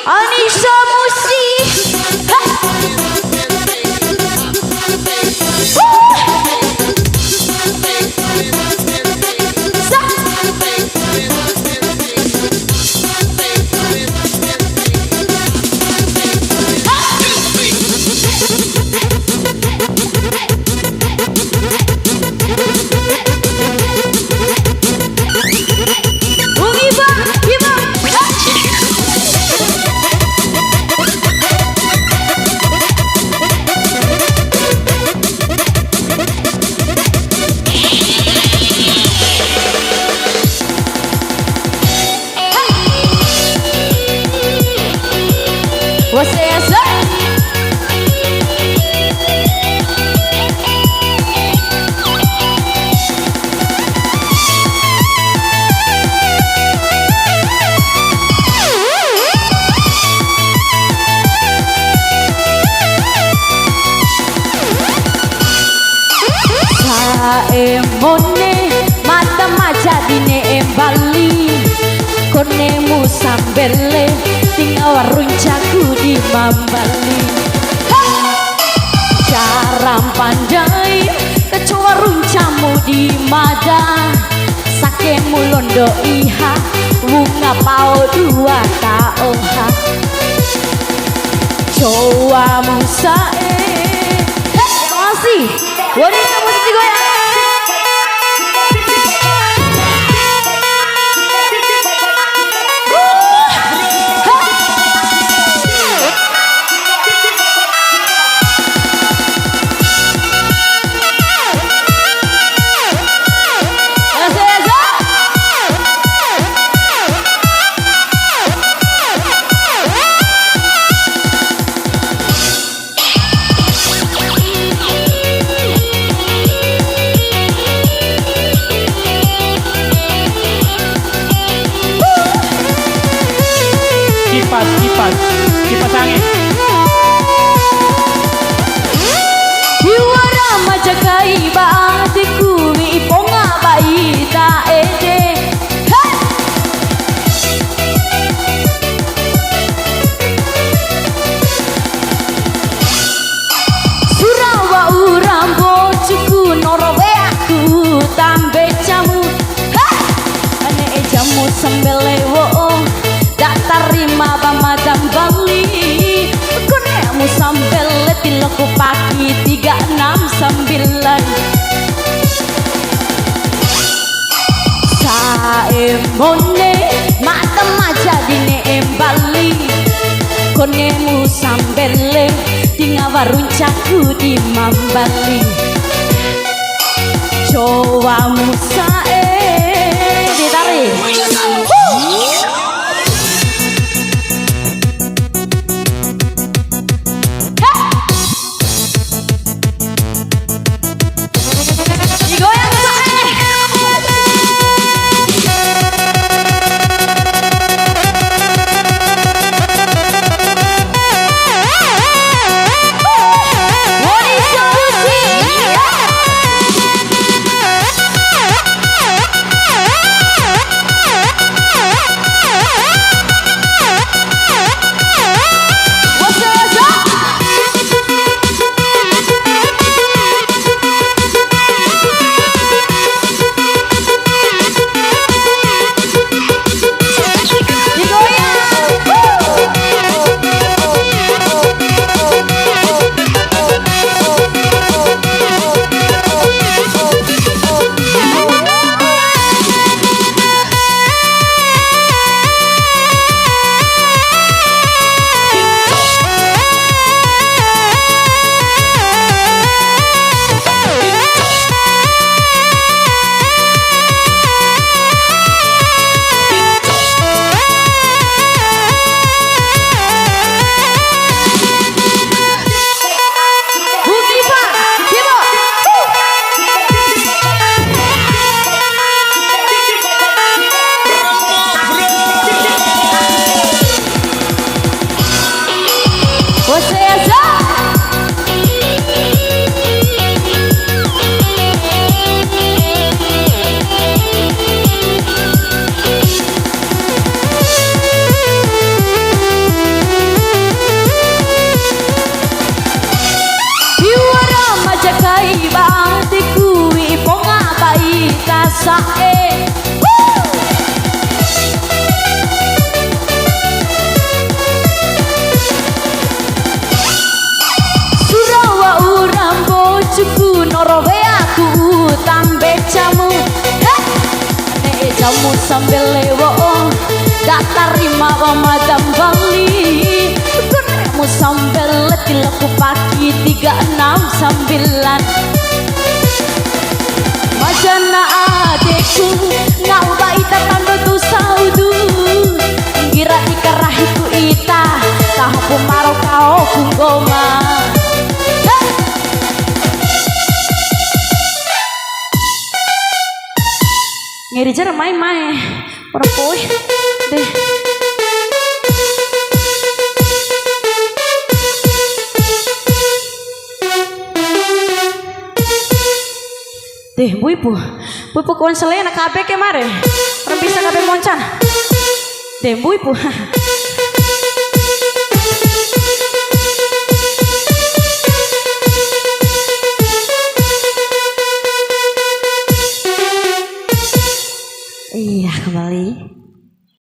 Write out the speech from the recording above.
Anissa Musik. Você é só Saemone mata maja dine embali konemu sambele tinggal waruncaku di Mambali. Jaram pandai kecoa runcamu di Mada sake mulondo iha bunga pau dua taoha coa musae. Masih wanita musik digoyang. Kipas angin. Yuara majakai ba adiku iponga bai ta ede. Surawa uram bocuku norowe aku tambe jamu. Ane jamu sembelewo tak terima pamadam Bali konemu sambel tilaku pagi 369 saemone mata maja dine embali konemu sambel tinggal waruncaku di Mambali coba musae ditarik. kamu sambil lewo gak terima Madam Bali. Kamu sambil letih laku pagi 36 9. Majana adekku ngawai tatando tu saudu ngira ikarahiku ita kahapu maro kau kunggoma. Ngeri jara main-main orang boy deh. Deh, bu ibu kawan selena kabeh kemarin orang bisa kabeh moncan. Deh, bu ibu. Iya, kembali.